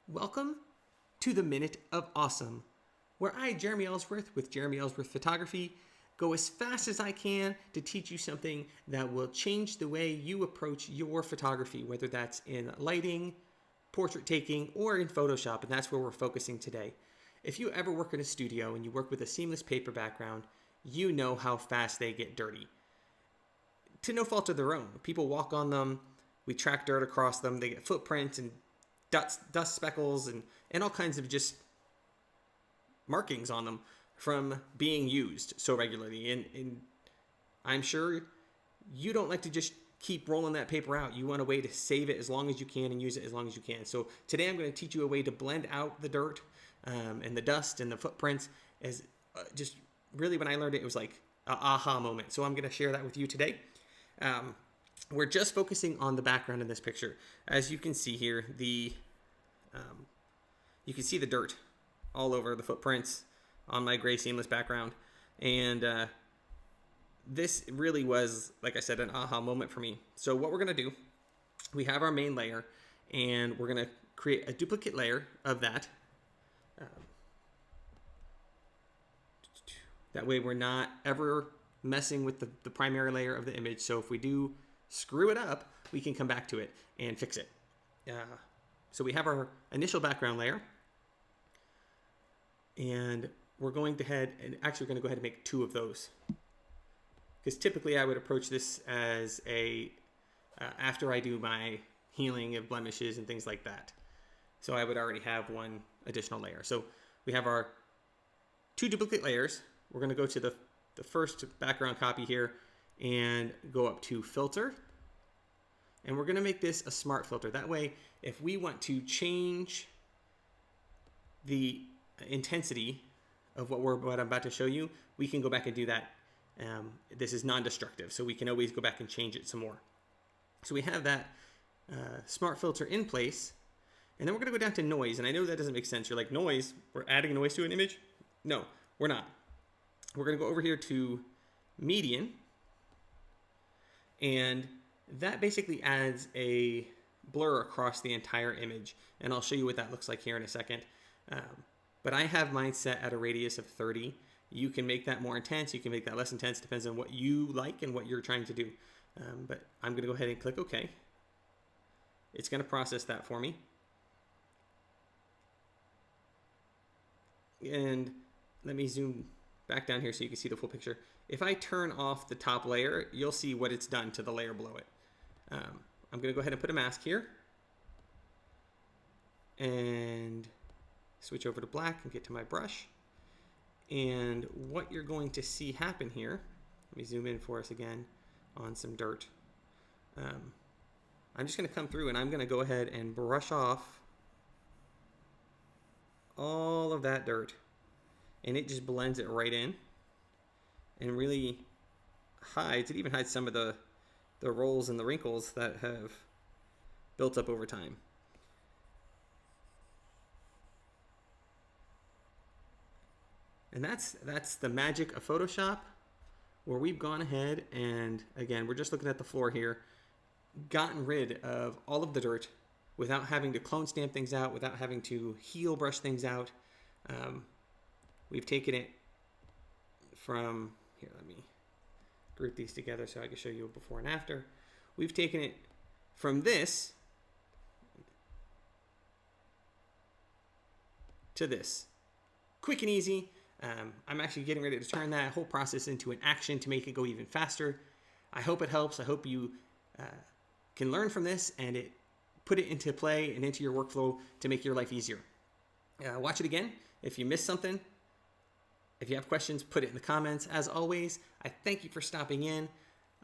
Welcome to the Minute of Awesome, where I, Jeremy Ellsworth, with Jeremy Ellsworth Photography, go as fast as I can to teach you something that will change the way you approach your photography, whether that's in lighting, portrait taking, or in Photoshop, and that's where we're focusing today. If you ever work in a studio and you work with a seamless paper background, you know how fast they get dirty. To no fault of their own. People walk on them, we track dirt across them, they get footprints and dust speckles and all kinds of just markings on them from being used so regularly. And I'm sure you don't like to just keep rolling that paper out. You want a way to save it as long as you can and use it as long as you can. So today I'm going to teach you a way to blend out the dirt and the dust and the footprints. As just really, when I learned it, it was like an aha moment. So I'm going to share that with you today. We're just focusing on the background in this picture. As you can see here, you can see the dirt all over the footprints on my gray seamless background. And this really was, like I said, an aha moment for me. So what we're going to do, we have our main layer, and we're going to create a duplicate layer of that. That way we're not ever messing with the primary layer of the image. So if we do screw it up, we can come back to it and fix it. So we have our initial background layer, and we're going to head and actually we're going to go ahead and make two of those, because typically I would approach this as a after I do my healing of blemishes and things like that. So I would already have one additional layer. So we have our two duplicate layers. We're going to go to the first background copy here and go up to filter. And we're going to make this a smart filter. That way, if we want to change the intensity of what I'm about to show you, we can go back and do that. This is non-destructive, so we can always go back and change it some more. So we have that smart filter in place. And then we're going to go down to noise. And I know that doesn't make sense. You're like, noise? We're adding noise to an image? No, we're not. We're going to go over here to median, and that basically adds a blur across the entire image, and I'll show you what that looks like here in a second. But I have mine set at a radius of 30. You can make that more intense, you can make that less intense, depends on what you like and what you're trying to do. But I'm going to go ahead and click OK. It's going to process that for me. And let me zoom back down here so you can see the full picture. If I turn off the top layer, you'll see what it's done to the layer below it. I'm going to go ahead and put a mask here and switch over to black and get to my brush. And what you're going to see happen here, let me zoom in for us again on some dirt. I'm just going to come through and I'm going to go ahead and brush off all of that dirt. And it just blends it right in and really hides, it even hides some of the rolls and the wrinkles that have built up over time. And that's the magic of Photoshop, where we've gone ahead and, again, we're just looking at the floor here, gotten rid of all of the dirt without having to clone stamp things out, without having to heel brush things out. We've taken it from, here, let me group these together so I can show you a before and after. We've taken it from this to this. Quick and easy. I'm actually getting ready to turn that whole process into an action to make it go even faster. I hope it helps. I hope you can learn from this and put it into play and into your workflow to make your life easier. Watch it again. If you missed something, if you have questions, put it in the comments. As always, I thank you for stopping in.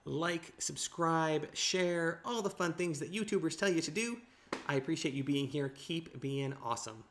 Like, subscribe, share, all the fun things that YouTubers tell you to do. I appreciate you being here. Keep being awesome.